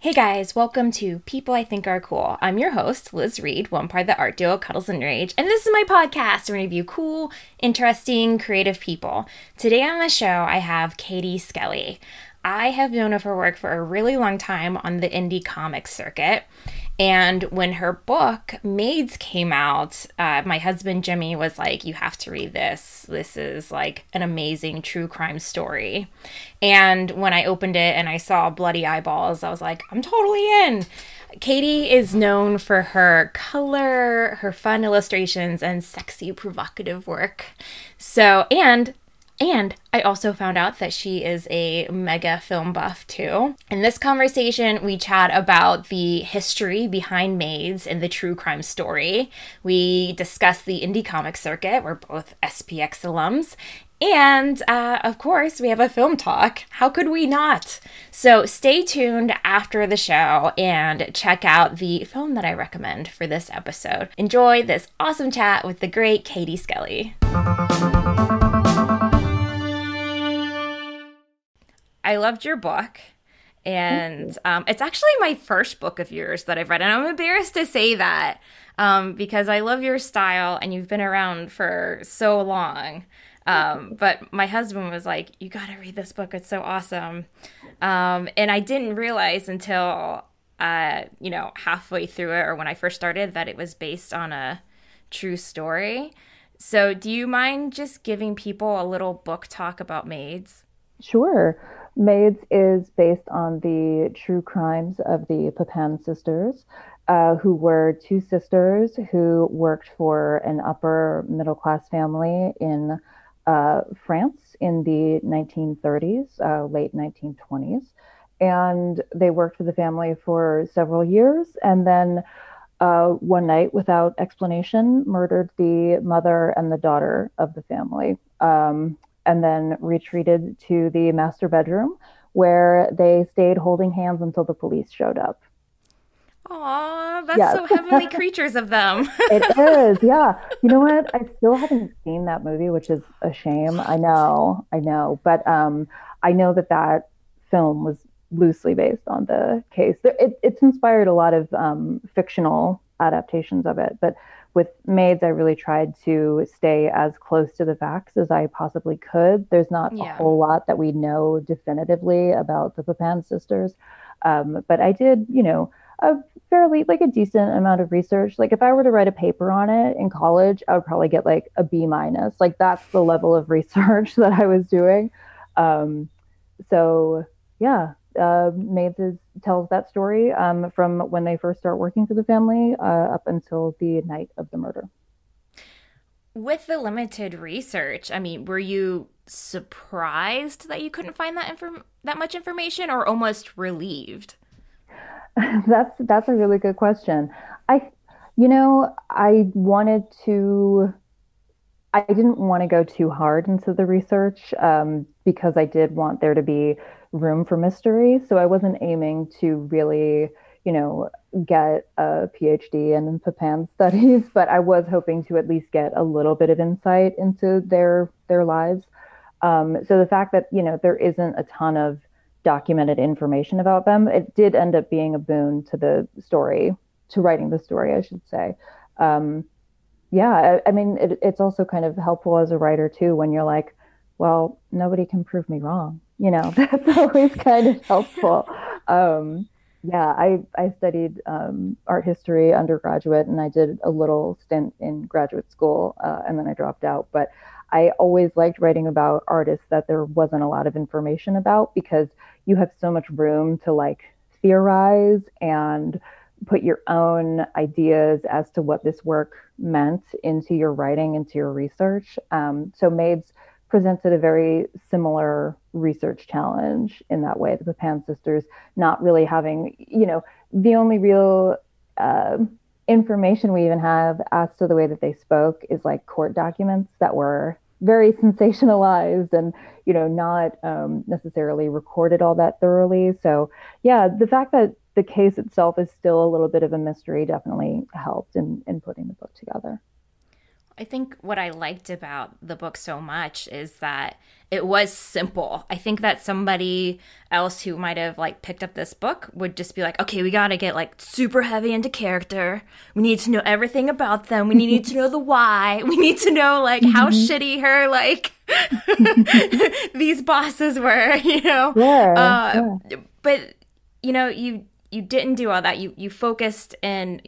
Hey guys, welcome to People I Think Are Cool. I'm your host, Liz Reed, one part of the art duo Cuddles and Rage, and this is my podcast where I review cool, interesting, creative people. Today on the show, I have Katie Skelly. I have known of her work for a really long time on the indie comic circuit. And when her book, Maids, came out, my husband Jimmy was like, you have to read this. This is like an amazing true crime story. And when I opened it and I saw bloody eyeballs, I was like, I'm totally in. Katie is known for her color, her fun illustrations, and sexy, provocative work. And I also found out that she is a mega film buff too. In this conversation, we chat about the history behind Maids and the true crime story. We discuss the indie comic circuit. We're both SPX alums. And of course, we have a film talk. How could we not? So stay tuned after the show and check out the film that I recommend for this episode. Enjoy this awesome chat with the great Katie Skelly. I loved your book, and it's actually my first book of yours that I've read, and I'm embarrassed to say that because I love your style, and you've been around for so long. But my husband was like, you got to read this book. It's so awesome. And I didn't realize until, halfway through it or when I first started that it was based on a true story. So do you mind just giving people a little book talk about Maids? Sure. Maids is based on the true crimes of the Papin sisters, who were two sisters who worked for an upper middle class family in France in the 1930s, late 1920s. And they worked for the family for several years and then one night, without explanation, murdered the mother and the daughter of the family. And then retreated to the master bedroom where they stayed holding hands until the police showed up. Aw, that's Yes, so heavenly creatures of them. it is. Yeah. You know what? I still haven't seen that movie, which is a shame. I know. But I know that that film was loosely based on the case. It's inspired a lot of fictional adaptations of it. But with Maids, I really tried to stay as close to the facts as I possibly could. There's not a Yeah. whole lot that we know definitively about the Papin sisters. But I did, a fairly like a decent amount of research. Like if I were to write a paper on it in college, I would probably get like a B minus. Like that's the level of research that I was doing. Um, so yeah, tells that story from when they first start working for the family up until the night of the murder. With the limited research, I mean, were you surprised that you couldn't find that much information or almost relieved? That's a really good question. I, I wanted to. I didn't want to go too hard into the research because I did want there to be room for mystery. So I wasn't aiming to really, you know, get a PhD in Papin studies, but I was hoping to at least get a little bit of insight into their lives. So the fact that there isn't a ton of documented information about them, it did end up being a boon to the story, to writing the story, I should say. Um, yeah, I mean, it's also kind of helpful as a writer too when you're like, well, nobody can prove me wrong. That's always kind of helpful. Um, yeah, I studied art history undergraduate, and I did a little stint in graduate school, and then I dropped out. But I always liked writing about artists that there wasn't a lot of information about because you have so much room to like theorize and put your own ideas as to what this work meant into your writing, into your research. So Maids presented a very similar research challenge in that way. The Papin sisters not really having, the only real information we even have as to the way that they spoke is like court documents that were very sensationalized and not necessarily recorded all that thoroughly. So yeah, the fact that the case itself is still a little bit of a mystery definitely helped in putting the book together. I think what I liked about the book so much is that it was simple. I think that somebody else who might have like picked up this book would just be like, okay, we got to get like super heavy into character. We need to know everything about them. We need to know the why. We need to know like how Mhm. shitty her like these bosses were, you know. Yeah, Uh, yeah. but you didn't do all that. You focused in,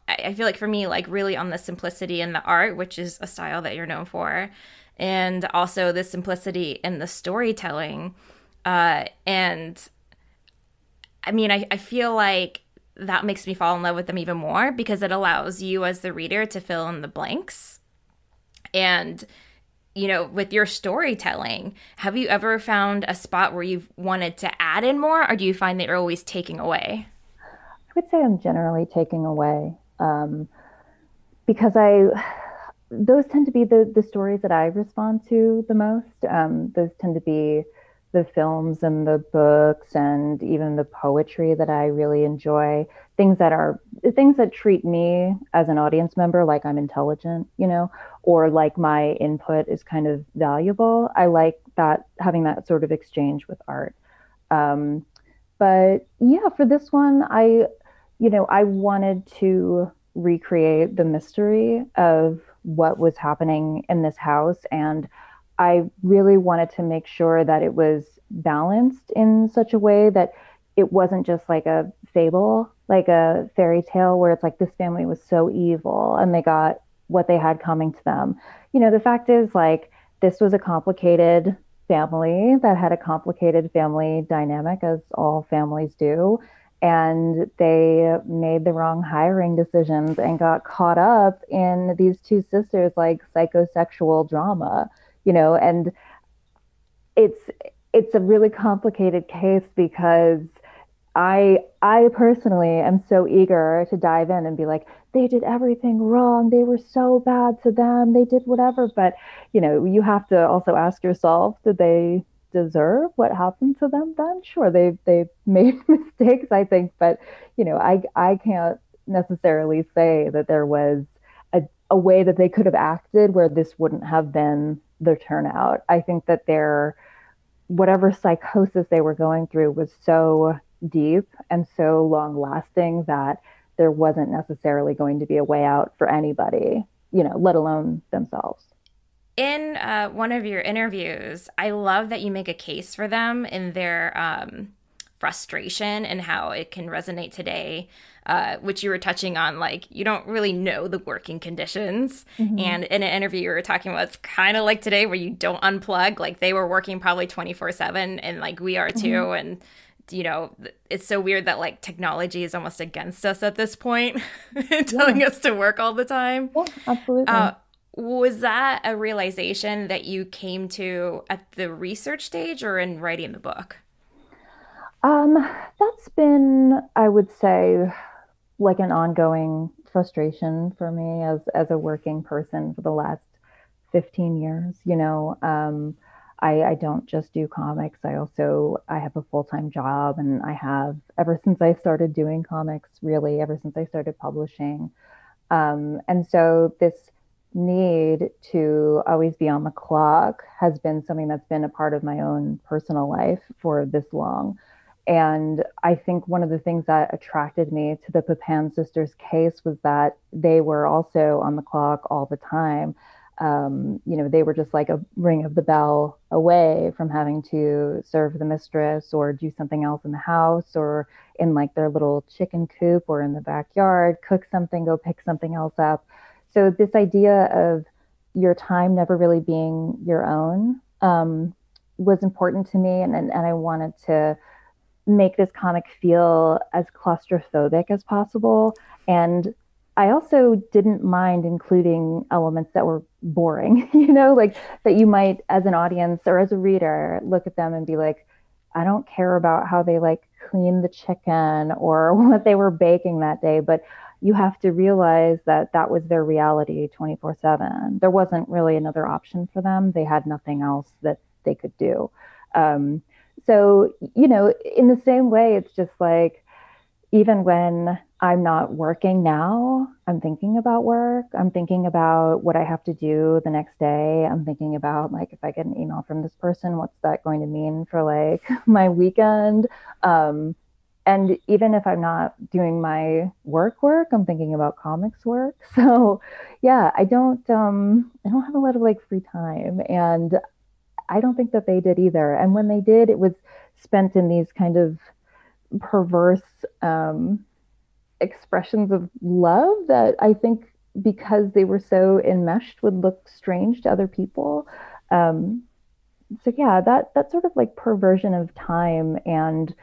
I feel like for me, like really on the simplicity in the art, which is a style that you're known for, and also the simplicity in the storytelling. And I mean, I feel like that makes me fall in love with them even more because it allows you as the reader to fill in the blanks. And with your storytelling, have you ever found a spot where you've wanted to add in more, or do you find that you're always taking away? I would say I'm generally taking away because I those tend to be the stories that I respond to the most. Those tend to be the films and the books and even the poetry that I really enjoy. Things that treat me as an audience member like I'm intelligent, or like my input is kind of valuable. I like that having that sort of exchange with art. Um, but yeah, for this one, I wanted to recreate the mystery of what was happening in this house. And I really wanted to make sure that it was balanced in such a way that it wasn't just like a fable, like a fairy tale where it's like this family was so evil and they got what they had coming to them. The fact is, like, this was a complicated family that had a complicated family dynamic, as all families do. And they made the wrong hiring decisions and got caught up in these two sisters like psychosexual drama, and it's it's a really complicated case because I personally am so eager to dive in and be like, they did everything wrong. They were so bad to them. They did whatever. But, you have to also ask yourself, did they deserve what happened to them then? Sure, they made mistakes, I think, but I can't necessarily say that there was a way that they could have acted where this wouldn't have been their turnout. I think that their whatever psychosis they were going through was so deep and so long lasting that there wasn't necessarily going to be a way out for anybody, let alone themselves. In one of your interviews, I love that you make a case for them in their frustration and how it can resonate today, which you were touching on. Like, you don't really know the working conditions. Mm-hmm. And in an interview, you were talking about it's kind of like today where you don't unplug. Like, they were working probably 24/7, and like we are Mm-hmm. too. And it's so weird that like technology is almost against us at this point, Yeah, telling us to work all the time. yeah, Uh, absolutely. was that a realization that you came to at the research stage or in writing the book? Um, that's been, I would say, like an ongoing frustration for me as a working person for the last 15 years. I don't just do comics. I have a full-time job, and I have ever since I started doing comics, really ever since I started publishing. And so this need to always be on the clock has been something that's been a part of my own personal life for this long. And I think one of the things that attracted me to the Papan sisters case was that they were also on the clock all the time. They were just like a ring of the bell away from having to serve the mistress or do something else in the house or in like their little chicken coop or in the backyard, cook something, go pick something else up. So this idea of your time never really being your own was important to me, and I wanted to make this comic feel as claustrophobic as possible. And I also didn't mind including elements that were boring, like that you might, as an audience or as a reader, look at them and be like, I don't care about how they like clean the chicken or what they were baking that day, but you have to realize that that was their reality 24/7. There wasn't really another option for them. They had nothing else that they could do. So, in the same way, it's just like, even when I'm not working now. I'm thinking about work. I'm thinking about what I have to do the next day. I'm thinking about like if I get an email from this person, what's that going to mean for like my weekend? Um, and even if I'm not doing my work, I'm thinking about comics work. So yeah, I don't have a lot of like free time. And I don't think that they did either. And when they did, it was spent in these kind of perverse expressions of love that I think because they were so enmeshed would look strange to other people. Um, so yeah, that sort of like perversion of time and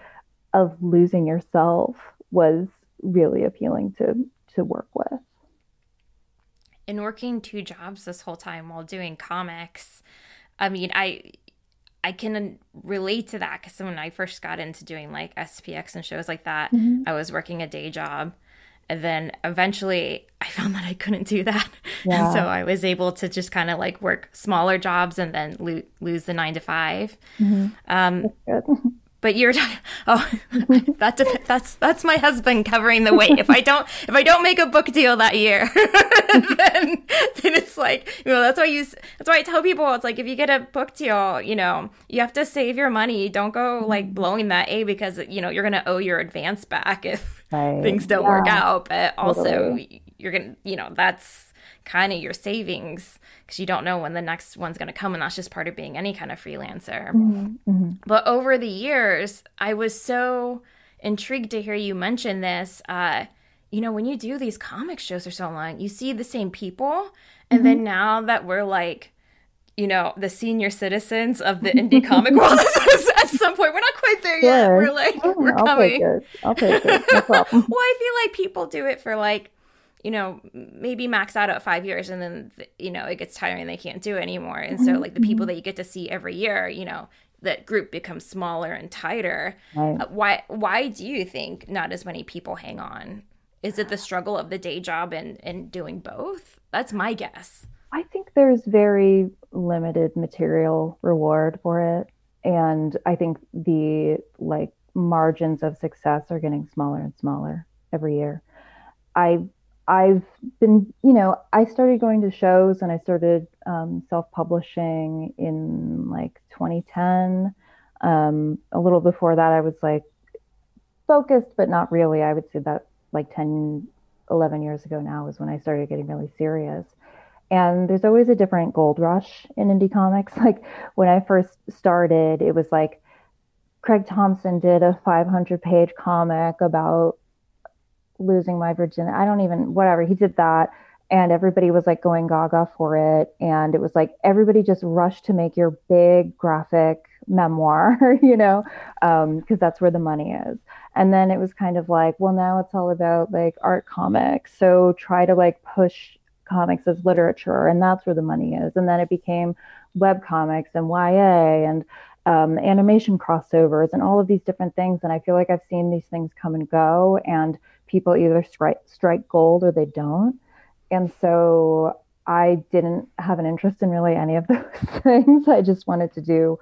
of losing yourself was really appealing to work with. And working two jobs this whole time while doing comics, I mean, I can relate to that because when I first got into doing like SPX and shows like that, Mm-hmm. I was working a day job. And then eventually I found that I couldn't do that. And so Yeah. I was able to just kind of like work smaller jobs and then lose the 9 to 5. Mm-hmm. Um, Good. but you're oh that's my husband covering the weight. If I don't make a book deal that year, then it's like, you know, that's why I tell people it's like if you get a book deal, you know, you have to save your money. Don't go like blowing that because you know you're gonna owe your advance back if Right. things don't work Yeah, out. But also totally. you're gonna, you know, that's kind of your savings because you don't know when the next one's going to come, and that's just part of being any kind of freelancer. Mm-hmm. Mm-hmm. But over the years, I was so intrigued to hear you mention this. You know, when you do these comic shows for so long, you see the same people. And then now that we're like, you know, the senior citizens of the indie comic world, at some point, we're not quite there yet. Sure. We're like, we're Sure. I'll take coming. it. I'll take it. No problem. Well, I feel like people do it for like, you know, maybe max out at 5 years and then, you know, it gets tiring and they can't do it anymore. And so, like, the people that you get to see every year, you know, that group becomes smaller and tighter. Right. Why do you think not as many people hang on? Is it the struggle of the day job and doing both? That's my guess. I think there's very limited material reward for it. And I think the like margins of success are getting smaller and smaller every year. I I've been, you know, I started going to shows and I started self-publishing in like 2010. A little before that, I was like focused, but not really. I would say that like 10, 11 years ago now is when I started getting really serious. And there's always a different gold rush in indie comics. Like when I first started, it was like Craig Thompson did a 500-page comic about losing my virginity. I don't even, whatever. He did that. And everybody was like going gaga for it. And it was like everybody just rushed to make your big graphic memoir, you know, because that's where the money is. And then it was kind of like, well, now it's all about like art comics. So try to like push comics as literature, and that's where the money is. And then it became web comics and YA and animation crossovers and all of these different things. And I feel like I've seen these things come and go, and people either strike gold or they don't. And so I didn't have an interest in really any of those things. I just wanted to do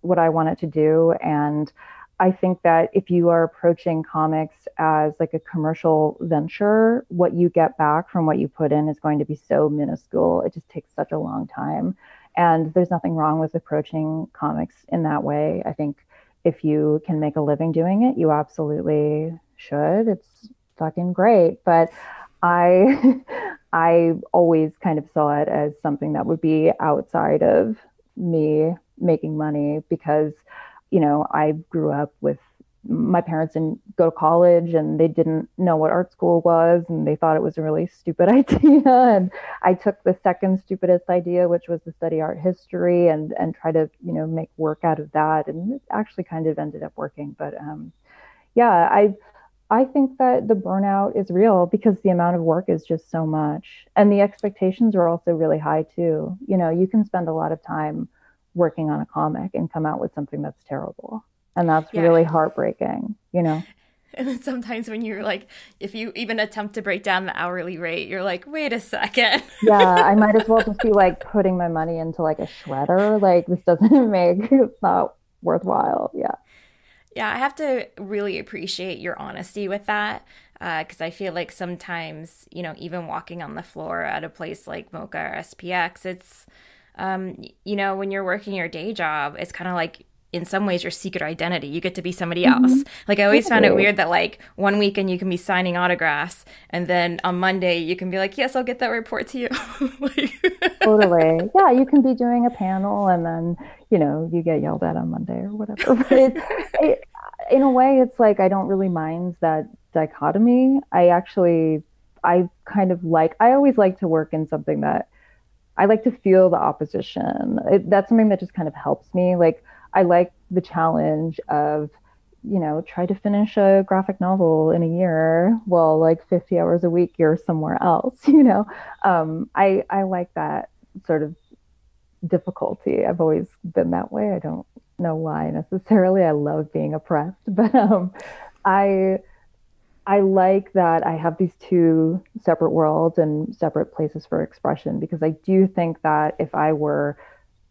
what I wanted to do. And I think that if you are approaching comics as like a commercial venture, what you get back from what you put in is going to be so minuscule. It just takes such a long time. And there's nothing wrong with approaching comics in that way. I think if you can make a living doing it, you absolutely should. It's fucking great. But I I always kind of saw it as something that would be outside of me making money because, you know, I grew up with my parents didn't go to college and they didn't know what art school was and they thought it was a really stupid idea. And I took the second stupidest idea, which was to study art history and try to, you know, make work out of that. And it actually kind of ended up working. But yeah, I think that the burnout is real because the amount of work is just so much. And the expectations are also really high too. You know, you can spend a lot of time working on a comic and come out with something that's terrible. And that's Yeah. really heartbreaking, you know? And then sometimes when you're like, if you even attempt to break down the hourly rate, you're like, wait a second. Yeah, I might as well just be like putting my money into like a shredder. Like this doesn't make it's not worthwhile. Yeah. Yeah, I have to really appreciate your honesty with that. Because I feel like sometimes, even walking on the floor at a place like Mocha or SPX, it's, when you're working your day job, it's kind of like in some ways your secret identity. You get to be somebody Hmm. else. Like I always found it Totally. weird that like one weekend you can be signing autographs and then on Monday you can be like, yes, I'll get that report to you. Totally. Yeah, you can be doing a panel and then, you get yelled at on Monday or whatever. But it, in a way, it's like I don't really mind that dichotomy. I kind of I always like to work in something that I like to feel the opposition. That's something that just kind of helps me. Like, I like the challenge of, try to finish a graphic novel in a year while like 50 hours a week you're somewhere else, I like that sort of difficulty. I've always been that way. I don't know why necessarily. I love being oppressed, but I I like that I have these two separate worlds and separate places for expression because I do think that if I were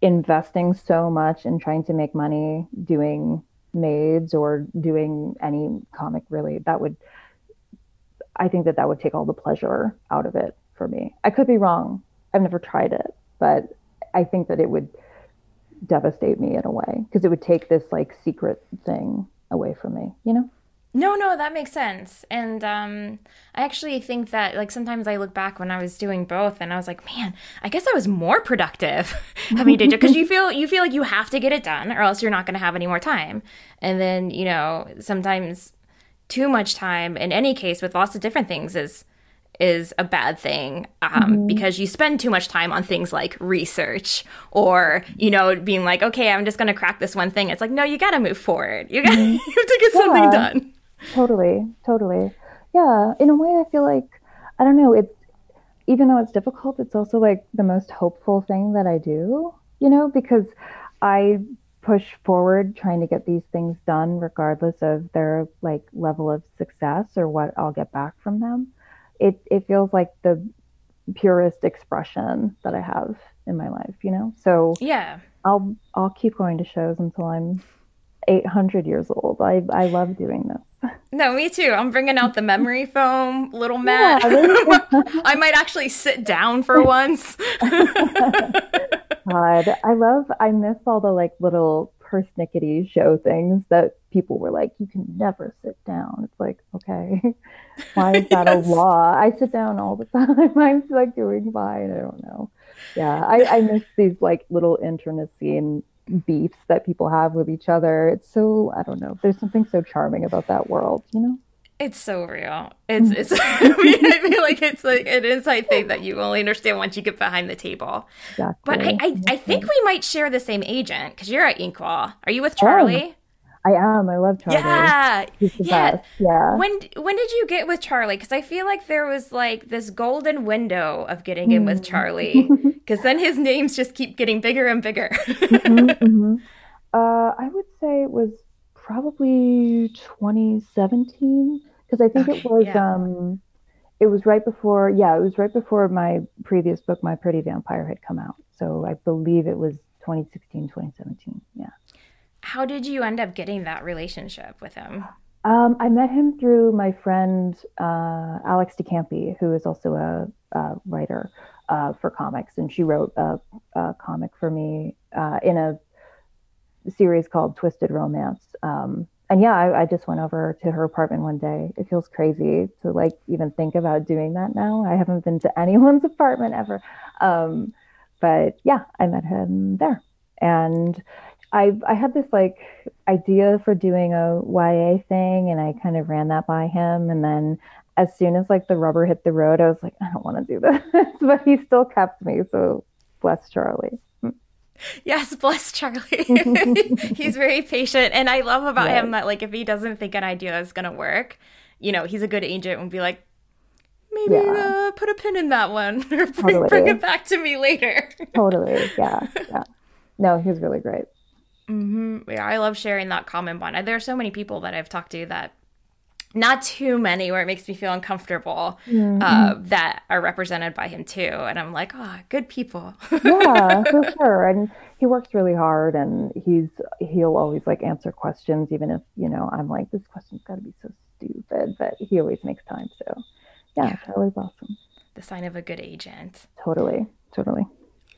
investing so much in trying to make money doing maids or doing any comic really, I think that would take all the pleasure out of it for me. I could be wrong. I've never tried it, but I think that it would devastate me in a way because it would take this like secret thing away from me? No, no, that makes sense. And I actually think that like sometimes I look back when I was doing both, and I was like, man, I guess I was more productive having a day job because you feel like you have to get it done, or else you're not going to have any more time. And then sometimes too much time in any case with lots of different things is a bad thing Hmm. because you spend too much time on things like research or being like, okay, I'm just going to crack this one thing. It's like, no, you got to move forward. You got Hmm. you have to get something Yeah, done. totally, totally. Yeah, in a way, I feel like I don't know. It's even though it's difficult, it's also like the most hopeful thing that I do, because I push forward trying to get these things done regardless of their like level of success or what I'll get back from them. It feels like the purest expression that I have in my life. So Yeah. I'll keep going to shows until I'm 800 years old. I love doing this. No, me too. I'm bringing out the memory foam, little Yeah, Matt. there you go. I might actually sit down for once. God, I miss all the like little persnickety show things that people were like, you can never sit down. It's like, okay, why is that a Yes. law? I sit down all the time. I'm like doing fine. I don't know. Yeah, I miss these like little internecine beefs that people have with each other. It's so, I don't know. There's something so charming about that world? It's so real. It's I feel like it's like an inside thing that you only understand once you get behind the table. But I Exactly. I, I think Exactly. we might share the same agent because you're at Inkwell. Are you with Oh, Charlie? I am. I love Charlie. Yeah. He's the Yeah. best. Yeah. When did you get with Charlie? Because I feel like there was like this golden window of getting in with Hmm. Charlie. Because then his names just keep getting bigger and bigger. Hmm. Hmm. I would say it was probably 2017 because I think it Okay. was Yeah. it was right before, yeah, it was right before my previous book, My Pretty Vampire, had come out. So I believe it was 2016, 2017. Yeah. How did you end up getting that relationship with him? I met him through my friend Alex DeCampi, who is also a writer for comics, and she wrote a comic for me in a series called Twisted Romance. And yeah, I just went over to her apartment one day. It feels crazy to like even think about doing that now. I haven't been to anyone's apartment ever. Um, but yeah, I met him there. And I had this like idea for doing a YA thing and I kind of ran that by him. And then as soon as like the rubber hit the road, I was like, I don't want to do this. But he still kept me. So bless Charlie. Yes, bless Charlie. He's very patient. And I love about him Yes, that, like, if he doesn't think an idea is going to work, he's a good agent and be like, maybe yeah, put a pin in that one or bring totally. it back to me later. Totally. Yeah. Yeah. No, he's really great. Yeah, I love sharing that common bond. There are so many people that I've talked to that, not too many where it makes me feel uncomfortable, Mm-hmm. that are represented by him too. And I'm like, oh, good people. Yeah, for sure. And he works really hard, and he'll always like answer questions, even if, I'm like, this question's got to be so stupid, but he always makes time. So yeah, Yeah, Charlie's awesome. the sign of a good agent. Totally, totally.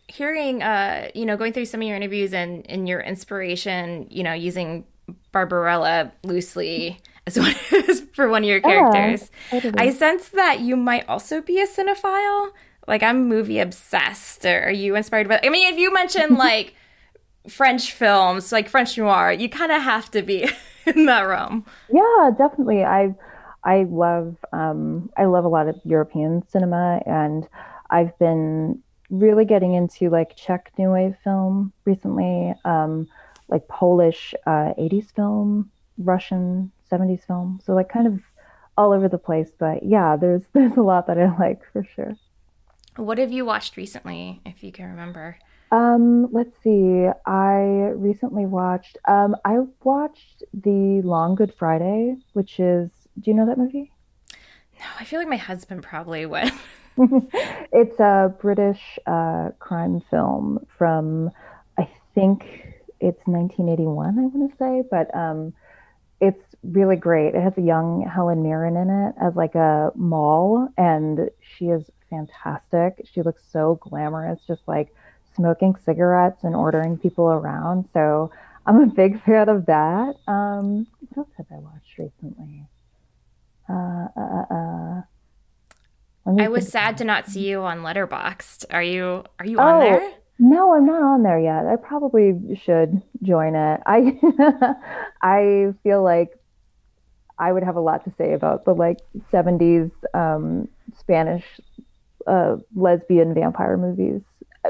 Hearing, going through some of your interviews and your inspiration, using Barbarella loosely as for one of your Yeah, characters, I totally. sense that you might also be a cinephile. Like, I'm movie obsessed. Or are you inspired by? I mean, if you mention like French films, like French noir, you kind of have to be in that realm. Yeah, definitely. I love a lot of European cinema, and I've been really getting into like Czech New Wave film recently, like Polish 80s film, Russian 70s film. So like kind of all over the place, but yeah, there's a lot that I like for sure. What have you watched recently, if you can remember? Let's see. I watched The Long Good Friday, which is, do you know that movie? No, I feel like my husband probably would. It's a British crime film from, I think it's 1981, I want to say, but it's really great. It has a young Helen Mirren in it as like a mall, and she is fantastic. She looks so glamorous, just like smoking cigarettes and ordering people around. So I'm a big fan of that. What else have I watched recently? Uh, uh, uh, uh, let me I was think. sad to not see you on Letterboxd. Are you on Oh, there? no, I'm not on there yet. I probably should join it. I feel like I would have a lot to say about the like 70s Spanish lesbian vampire movies.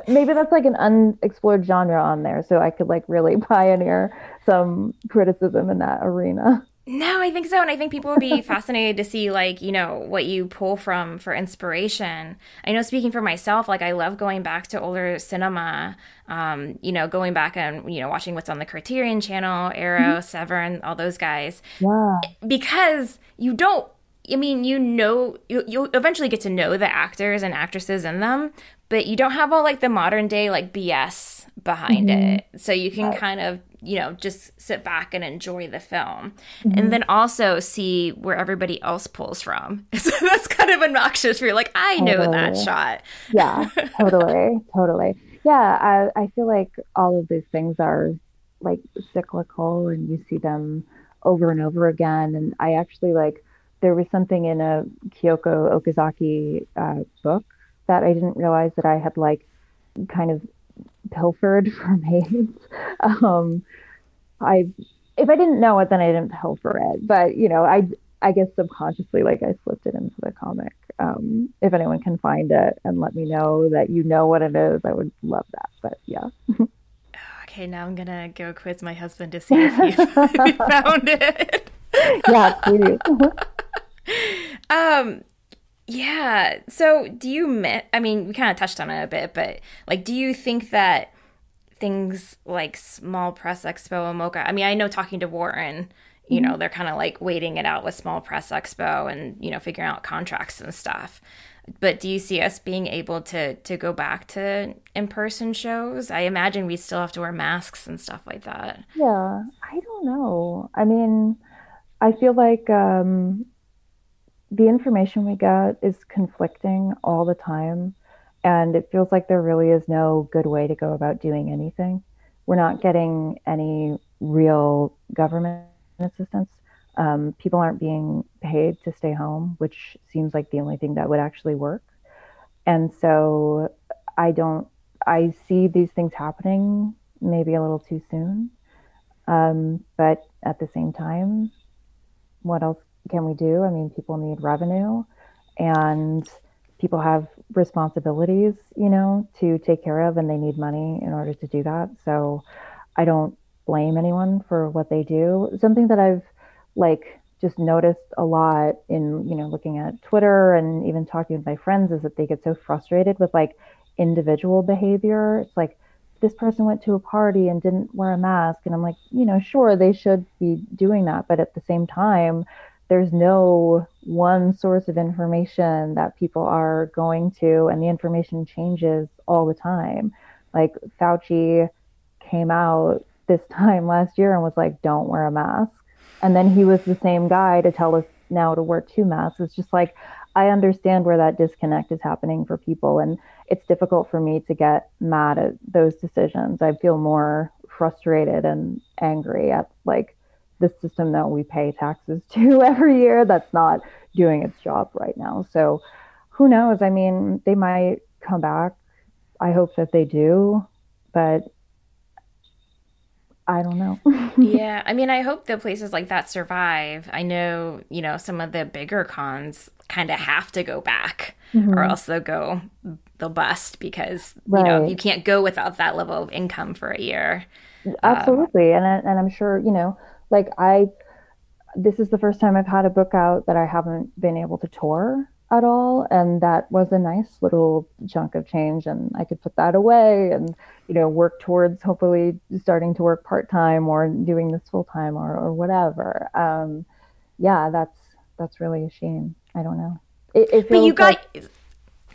Maybe that's like an unexplored genre on there, so I could like really pioneer some criticism in that arena. No, I think so. And I think people would be fascinated to see, like, what you pull from for inspiration. I know, speaking for myself, like, I love going back to older cinema, going back and, watching what's on the Criterion Channel, Mhm. Arrow, Severn, all those guys. Yeah, Because you don't, I mean, you'll eventually get to know the actors and actresses in them, but you don't have all, like, the modern day, like, BS behind hmm, it. So you can right. kind of, just sit back and enjoy the film. And Hmm. then also see where everybody else pulls from. So that's kind of obnoxious for you. Like, I know that Totally. shot. Yeah, totally, totally. Yeah, I feel like all of these things are like cyclical, and you see them over and over again. And I actually like, there was something in a Kyoko Okazaki book that I didn't realize that I had like kind of pilfered from AIDS. Um, I If I didn't know it, then I didn't pilfer it. But I guess subconsciously, like I slipped it into the comic. If anyone can find it and let me know that you know what it is, I would love that. But yeah. Okay, now I'm gonna go quiz my husband to see if he found it. Yeah, please. Um, yeah. So do you I mean, we kind of touched on it a bit, but like, do you think that things like Small Press Expo and Mocha, I mean, I know talking to Warren, they're kind of like waiting it out with Small Press Expo and, figuring out contracts and stuff. But do you see us being able to go back to in-person shows? I imagine we still have to wear masks and stuff like that. Yeah, I don't know. I mean, I feel like the information we get is conflicting all the time. And it feels like there really is no good way to go about doing anything. We're not getting any real government assistance. People aren't being paid to stay home, which seems like the only thing that would actually work. And so I don't, I see these things happening maybe a little too soon. But at the same time, what else can we do? I mean, people need revenue, and people have responsibilities, to take care of, and they need money in order to do that. So I don't blame anyone for what they do. Something that I've like just noticed a lot in, looking at Twitter and even talking with my friends is that they get so frustrated with like individual behavior. It's like, this person went to a party and didn't wear a mask. And I'm like, sure, they should be doing that. But at the same time, there's no one source of information that people are going to, and the information changes all the time. Like Fauci came out this time last year and was like, don't wear a mask. And then he was the same guy to tell us now to wear two masks. It's just like, I understand where that disconnect is happening for people. And it's difficult for me to get mad at those decisions. I feel more frustrated and angry at like the system that we pay taxes to every year that's not doing its job right now. So who knows? I mean, they might come back. I hope that they do, but I don't know. Yeah, I mean, I hope the places like that survive. I know, some of the bigger cons kind of have to go back or Hmm. else they'll bust because, you Right. can't go without that level of income for a year. Um, Absolutely. And I'm sure, like this is the first time I've had a book out that I haven't been able to tour at all. And that was a nice little chunk of change. And I could put that away and, work towards hopefully starting to work part-time or doing this full-time or whatever. Yeah, that's really a shame. I don't know. It but you feels like, got,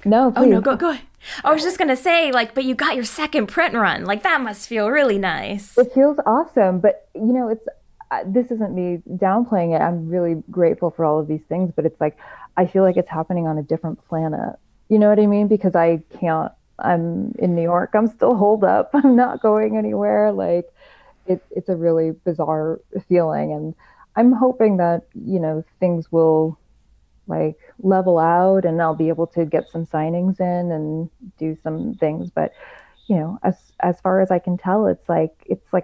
no, oh no, please. go ahead. I was just gonna say, like, but you got your second print run. Like, that must feel really nice. It feels awesome, but it's this isn't me downplaying it. I'm really grateful for all of these things, but it's like I feel like it's happening on a different planet. You know what I mean? Because I can't. I'm in New York. I'm still holed up. I'm not going anywhere. Like it's a really bizarre feeling, and I'm hoping that things will like level out, and I'll be able to get some signings in and do some things. But as far as I can tell, it's like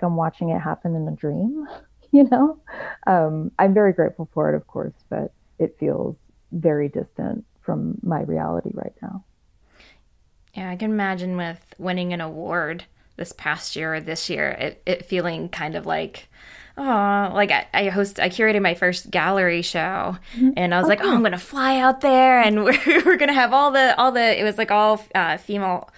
I'm watching it happen in a dream. You know, I'm very grateful for it, of course, but it feels very distant from my reality right now. Yeah, I can imagine with winning an award this past year or this year, it feeling kind of like, oh, like I curated my first gallery show, Mhm. and I was Oh, like, oh, I'm cool. gonna fly out there, and we're gonna have it was like all female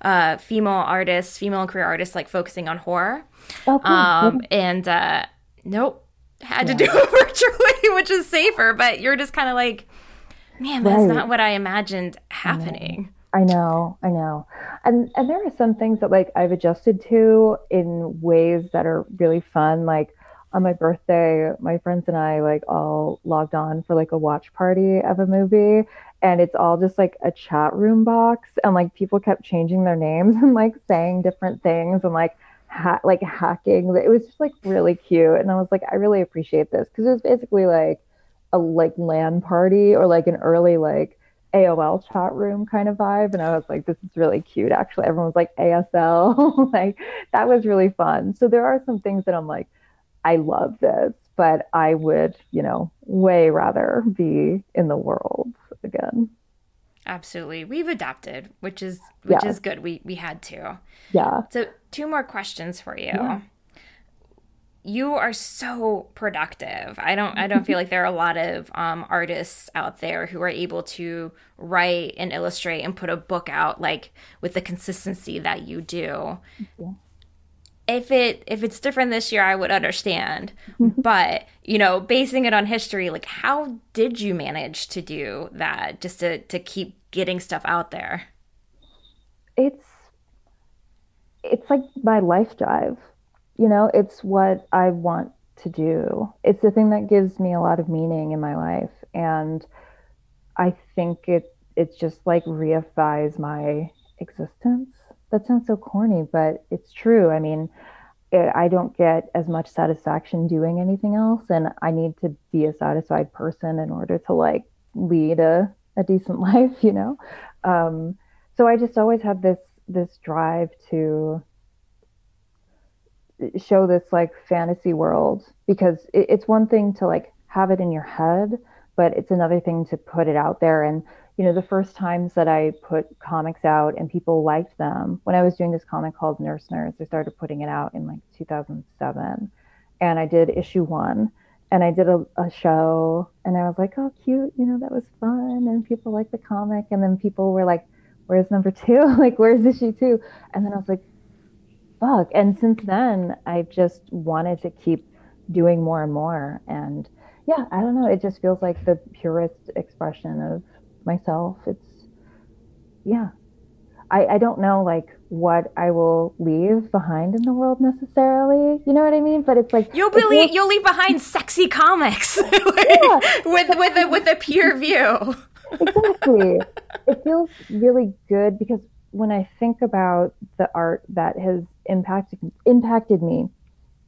artists, female and career artists, like focusing on horror, Oh, cool. Yeah. and nope, had to do Yeah. it virtually, which is safer, but you're just kind of like, man, that's Right. not what I imagined I know. happening. I know. I know. And there are some things that like I've adjusted to in ways that are really fun. Like on my birthday, my friends and I like all logged on for like a watch party of a movie. And it's all just like a chat room box. And like people kept changing their names and like saying different things and like like hacking. It was just like really cute. And I was like, I really appreciate this because it was basically like a like LAN party or like an early like AOL chat room kind of vibe. And I was like, this is really cute. Actually, everyone was like ASL. Like that was really fun. So there are some things that I'm like, I love this, but I would, way rather be in the world again. Absolutely. We've adapted, which is Yes. good. We had to. Yeah. So, two more questions for Yeah. you. You are so productive. I don't feel like there are a lot of artists out there who are able to write and illustrate and put a book out like with the consistency that you do. Yeah. If it's different this year, I would understand. But, basing it on history, like how did you manage to do that just to keep getting stuff out there? It's it's like my life drive. It's what I want to do. It's the thing that gives me a lot of meaning in my life. And I think it's just like reifies my existence. That sounds so corny, but it's true. I mean, I don't get as much satisfaction doing anything else, and I need to be a satisfied person in order to like lead a decent life. Um, so I just always had this drive to show this like fantasy world because it's one thing to like have it in your head, but it's another thing to put it out there. And the first times that I put comics out and people liked them, when I was doing this comic called Nurse, I started putting it out in like 2007, and I did issue one. And I did a show, and I was like, "Oh, cute! That was fun." And people liked the comic, and then people were like, "Where's number two? Like, where's issue two?" And then I was like, fuck. And since then, I've just wanted to keep doing more and more. And yeah, I don't know. It just feels like the purest expression of myself. Yeah. I don't know like what I will leave behind in the world necessarily. You know what I mean? But it's like it feels You'll leave behind sexy comics yeah, with a pure view. exactly. It feels really good because when I think about the art that has impacted me,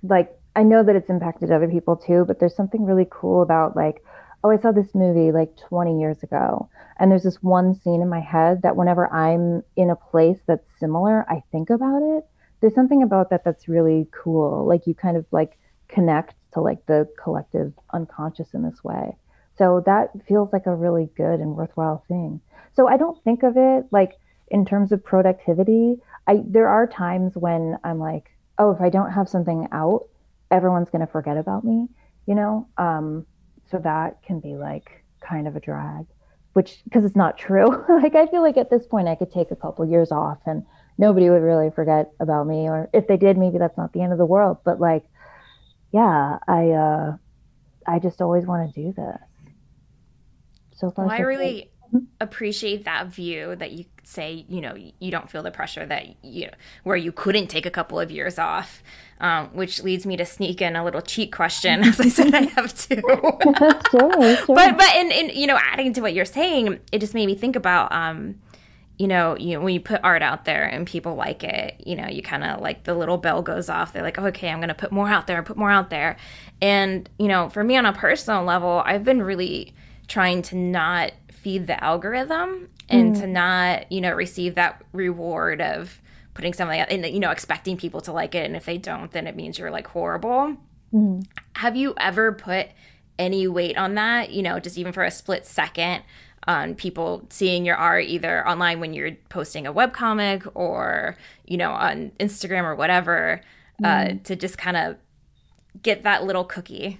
like I know that it's impacted other people too, but there's something really cool about like, oh, I saw this movie like 20 years ago, and there's this one scene in my head that whenever I'm in a place that's similar, I think about it. There's something about that that's really cool. Like you kind of like connect to like the collective unconscious in this way. So that feels like a really good and worthwhile thing. So I don't think of it like in terms of productivity. I there are times when I'm like, oh, if I don't have something out, everyone's going to forget about me, you know? So that can be like kind of a drag, which, because it's not true. Like, I feel like at this point, I could take a couple years off and nobody would really forget about me. Or if they did, maybe that's not the end of the world. But like, yeah, I just always want to do this. So Well, far, I so good. really appreciate that view that you say, you don't feel the pressure that where you couldn't take a couple of years off, which leads me to sneak in a little cheat question. As I said, I have two. Sure, sure. But in adding to what you're saying, it just made me think about, when you put art out there and people like it, you kind of like the little bell goes off. They're like, okay, I'm going to put more out there, put more out there. And, for me on a personal level, I've been really trying to not feed the algorithm and to not, receive that reward of putting something out and, expecting people to like it. And if they don't, then it means you're like horrible. Mm. Have you ever put any weight on that, just even for a split second, on people seeing your art either online when you're posting a webcomic or, on Instagram or whatever, to just kind of get that little cookie?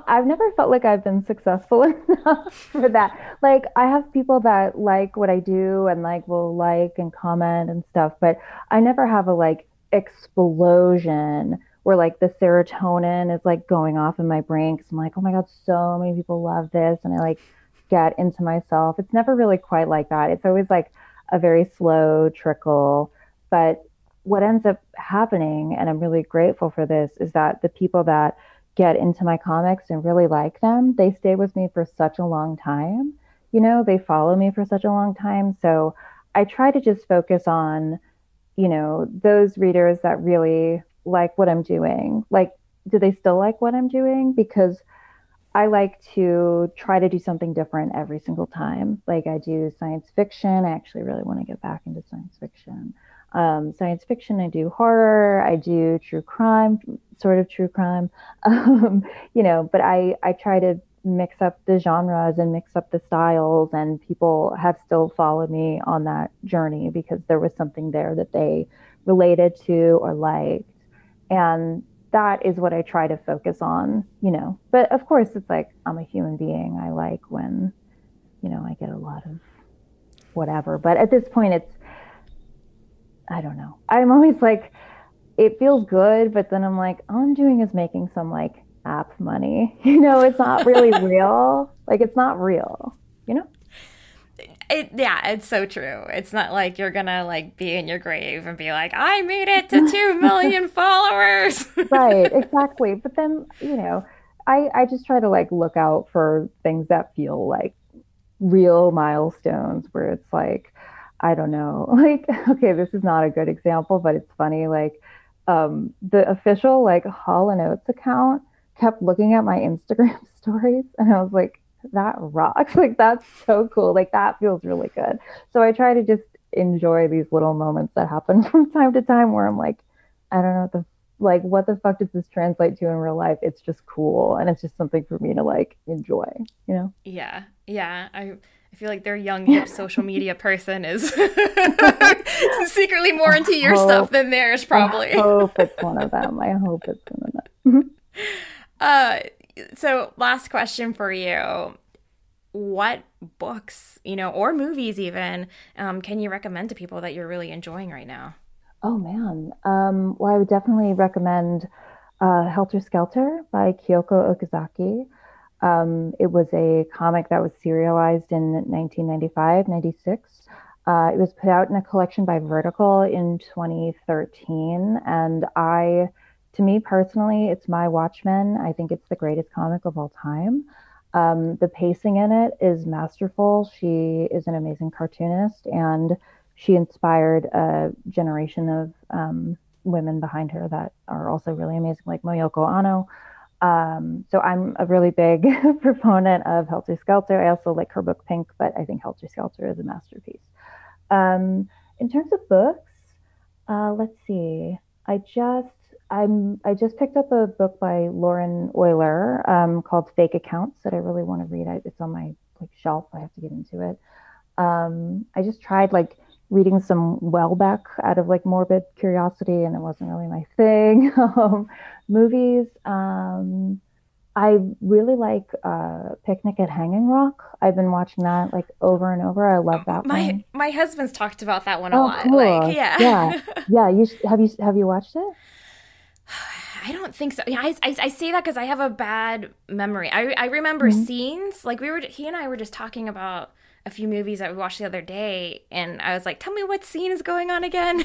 I've never felt like I've been successful enough for that. Like, I have people that like what I do and like will like and comment and stuff, but I never have a like explosion where like the serotonin is like going off in my brain because I'm like, oh my God, so many people love this. And I like get into myself. It's never really quite like that. It's always like a very slow trickle. But what ends up happening, and I'm really grateful for this, is that the people that get into my comics and really like them, they stay with me for such a long time. They follow me for such a long time. So I try to just focus on, those readers that really like what I'm doing. Like, do they still like what I'm doing? Because I like to try to do something different every single time. Like, I do science fiction. I actually really want to get back into science fiction. Science fiction, I do horror, I do true crime, sort of true crime. But I try to mix up the genres and mix up the styles, and people have still followed me on that journey because there was something there that they related to or liked. And that is what I try to focus on. But of course, it's like I'm a human being. I like when, I get a lot of whatever. But at this point, I don't know. I'm always like, it feels good, but then I'm like, all I'm doing is making some like app money. It's not really real. Like, it's not real, you know? Yeah, it's so true. It's not like you're gonna like be in your grave and be like, I made it to 2 million followers. Right, exactly. But then, I just try to like look out for things that feel like real milestones where it's like, I don't know, like, okay, this is not a good example, but it's funny. Like, the official like Hall and Oates account kept looking at my Instagram stories, and I was like, that rocks. Like, that's so cool. Like, that feels really good. So I try to just enjoy these little moments that happen from time to time where I'm like, I don't know what the fuck does this translate to in real life? It's just cool, and it's just something for me to like enjoy, you know? Yeah, yeah. I feel like their young hip social media person is secretly more into your stuff than theirs, probably. I hope it's one of them. I hope it's one of them. uh, so last question for you. What books, or movies even, can you recommend to people that you're really enjoying right now? Oh man. Well, I would definitely recommend Helter Skelter by Kyoko Okazaki. It was a comic that was serialized in 1995, 96. It was put out in a collection by Vertical in 2013. And to me personally, it's my Watchmen. I think it's the greatest comic of all time. The pacing in it is masterful. She is an amazing cartoonist, and she inspired a generation of women behind her that are also really amazing, like Moyoko Ano. So I'm a really big proponent of Helter Skelter. I also like her book Pink, but I think Helter Skelter is a masterpiece. In terms of books, let's see. I just I just picked up a book by Lauren Euler called Fake Accounts that I really want to read. It's on my like shelf. I have to get into it. I just tried like reading some Welbeck out of like morbid curiosity, and it wasn't really my thing. Movies. I really like Picnic at Hanging Rock. I've been watching that like over and over. I love that one. My husband's talked about that one a Oh, lot. cool. Like, yeah. Yeah. Yeah. Have you watched it? I don't think so. Yeah, I say that because I have a bad memory. I remember scenes. Like he and I were just talking about a few movies that we watched the other day, and I was like, "Tell me what scene is going on again."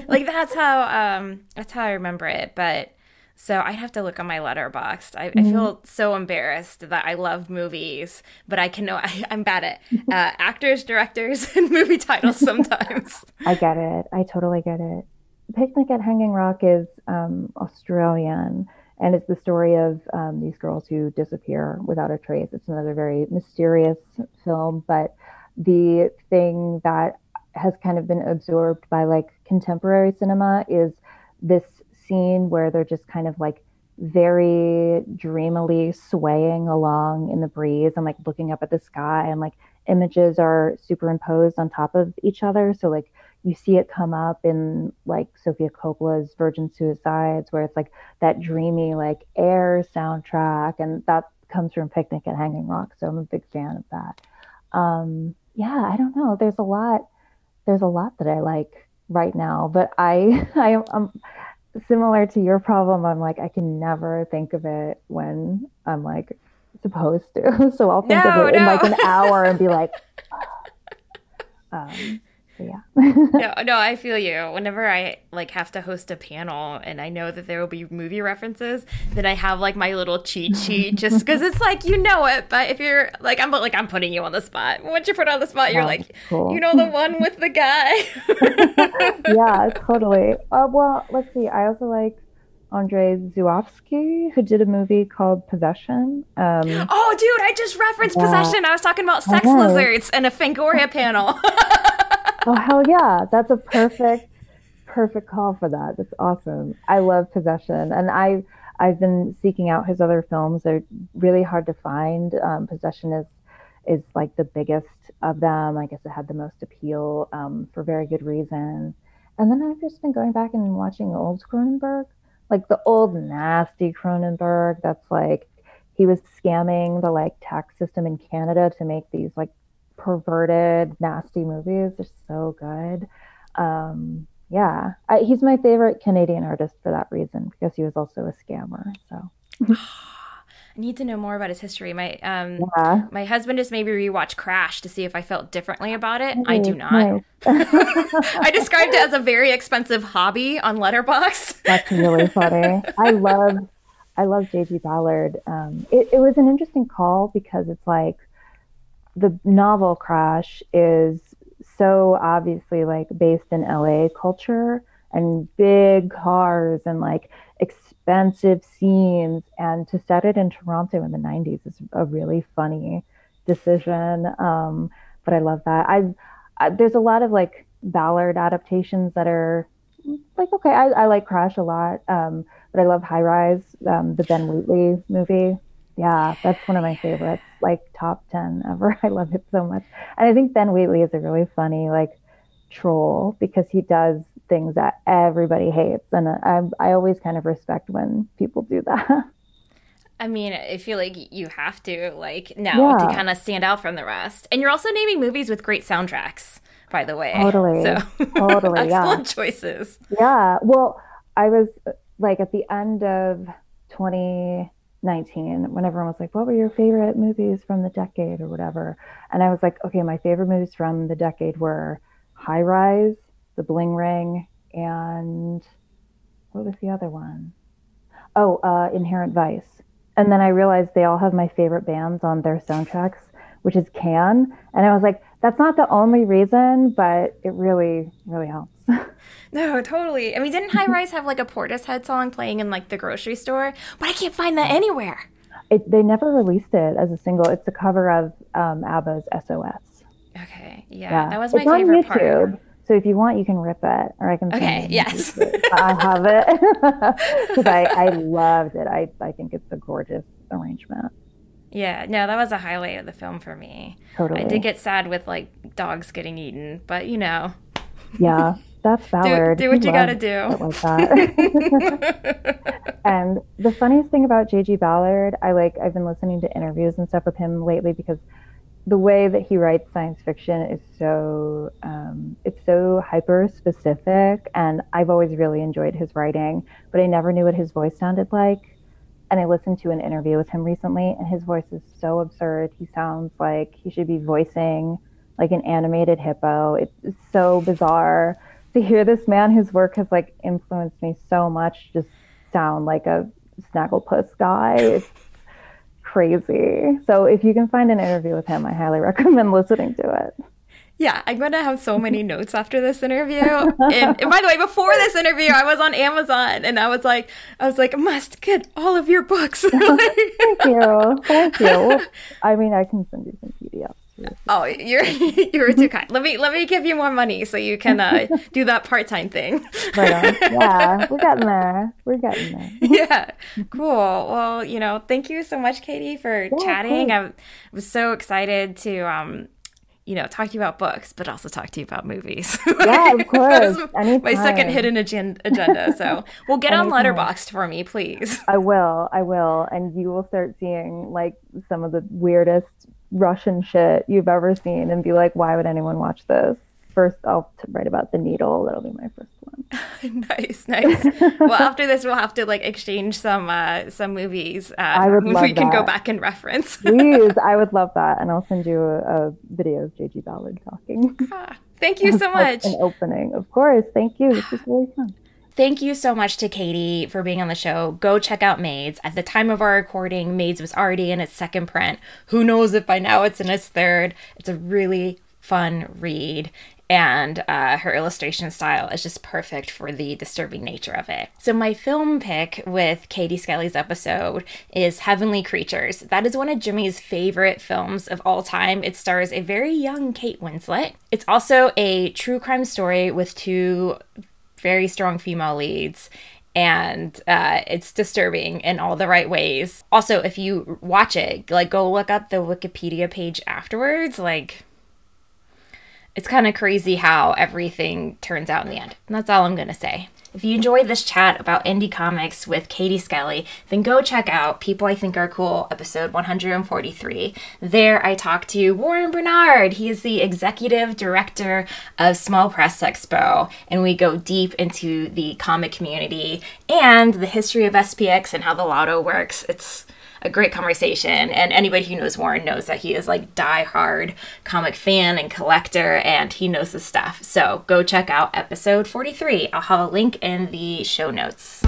like that's how I remember it. But so I'd have to look on my Letterboxd. I feel so embarrassed that I love movies, but I'm bad at actors, directors, and movie titles sometimes. I get it. I totally get it. Picnic at Hanging Rock is Australian, and it's the story of these girls who disappear without a trace. It's another very mysterious film, but the thing that has kind of been absorbed by like contemporary cinema is this scene where they're just kind of like very dreamily swaying along in the breeze and like looking up at the sky, and like images are superimposed on top of each other. So like you see it come up in like Sofia Coppola's Virgin Suicides, where it's like that dreamy like air soundtrack, and that comes from Picnic at Hanging Rock. So I'm a big fan of that. Yeah, I don't know. There's a lot that I like right now, but I'm similar to your problem. I'm like, I can never think of it when I'm like supposed to. So I'll think of it in like an hour and be like, so yeah. No, I feel you. Whenever I like have to host a panel and I know that there will be movie references, then I have like my little cheat sheet just because it's like you know it. But if you're like I'm putting you on the spot. Once you're put on the spot, you're like, cool. You know, the one with the guy. Yeah, totally. Well, let's see. I also like Andrei Zuovsky, who did a movie called Possession. Oh, dude, I just referenced Possession. I was talking about sex lizards and a Fangoria panel. Oh, hell yeah. That's a perfect call for that. That's awesome. I love Possession. And I've been seeking out his other films. They're really hard to find. Possession is like the biggest of them. I guess it had the most appeal for very good reason. And then I've just been going back and watching old Cronenberg, like the old nasty Cronenberg. That's like, he was scamming the like tax system in Canada to make these like perverted, nasty movies. They're so good. Yeah, he's my favorite Canadian artist for that reason, because he was also a scammer. So I need to know more about his history. My husband just made me rewatch Crash to see if I felt differently about it. I do not. Nice. I described it as a very expensive hobby on Letterboxd. That's really funny. I love J.G. Ballard. It was an interesting call because it's like the novel Crash is so obviously like based in LA culture and big cars and like expensive scenes, and to set it in Toronto in the 90s is a really funny decision. But I love that. There's a lot of like Ballard adaptations that are like, okay, I like Crash a lot. But I love High Rise, the Ben Wheatley movie. Yeah, that's one of my favorites, like top 10 ever. I love it so much. And I think Ben Wheatley is a really funny like troll, because he does things that everybody hates. And I always kind of respect when people do that. I mean, I feel like you have to like now to kind of stand out from the rest. And you're also naming movies with great soundtracks, by the way. Totally. So totally. Excellent choices. Yeah. Well, I was like at the end of 2019, 19, when everyone was like, what were your favorite movies from the decade or whatever? And I was like, okay, my favorite movies from the decade were High Rise, The Bling Ring, and what was the other one? Oh, Inherent Vice. And then I realized they all have my favorite bands on their soundtracks, which is Can. And I was like, that's not the only reason, but it really, really helps. No, totally. I mean, didn't High Rise have like a Portishead song playing in like the grocery store? But I can't find that anywhere. They never released it as a single. It's a cover of ABBA's SOS. Okay, yeah. That was my favorite part. It's on YouTube. So if you want, you can rip it, or I can. Okay, yes. I have it because I loved it. I think it's a gorgeous arrangement. Yeah, no, that was a highlight of the film for me. Totally. I did get sad with like dogs getting eaten, but you know. Yeah, that's Ballard. Do what you gotta do. Like that. And the funniest thing about J.G. Ballard, I've been listening to interviews and stuff with him lately because the way that he writes science fiction is so it's so hyper specific, and I've always really enjoyed his writing, but I never knew what his voice sounded like. And I listened to an interview with him recently, and his voice is so absurd. He sounds like he should be voicing like an animated hippo. It's so bizarre to hear this man whose work has like influenced me so much just sound like a Snagglepuss guy. It's crazy. So if you can find an interview with him, I highly recommend listening to it. Yeah, I'm going to have so many notes after this interview. And by the way, before this interview, I was on Amazon and I was like, I must get all of your books. Thank you. Thank you. I mean, I can send you some PDFs. Oh, you're too kind. Let me give you more money so you can do that part-time thing. Right on. Yeah, we're getting there. Yeah, cool. Well, thank you so much, Katie, for chatting. I was so excited to talk to you about books, but also talk to you about movies. Yeah, of course. My second hidden agenda. So we'll get on Letterboxd for me, please. I will. And you will start seeing like some of the weirdest Russian shit you've ever seen and be like, why would anyone watch this? First, I'll write about The Needle. That'll be my first one. Nice. Well, after this, we'll have to like exchange some movies. I would love we can that. go back and reference. Please, I would love that, and I'll send you a video of J.G. Ballard talking. Thank you so much. An opening, of course. Thank you. This was really fun. Thank you so much to Katie for being on the show. Go check out Maids. At the time of our recording, Maids was already in its second print. Who knows if by now it's in its third. It's a really fun read. And her illustration style is just perfect for the disturbing nature of it. So my film pick with Katie Skelly's episode is Heavenly Creatures. That is one of Jimmy's favorite films of all time. It stars a very young Kate Winslet. It's also a true crime story with two very strong female leads. And it's disturbing in all the right ways. Also, if you watch it, like go look up the Wikipedia page afterwards, like... It's kind of crazy how everything turns out in the end. And that's all I'm going to say. If you enjoyed this chat about indie comics with Katie Skelly, then go check out People I Think Are Cool, episode 143. There I talk to Warren Bernard. He is the executive director of Small Press Expo, and we go deep into the comic community and the history of SPX and how the lotto works. It's a great conversation, and anybody who knows Warren knows that he is like die-hard comic fan and collector, and he knows his stuff. So go check out episode 43. I'll have a link in the show notes.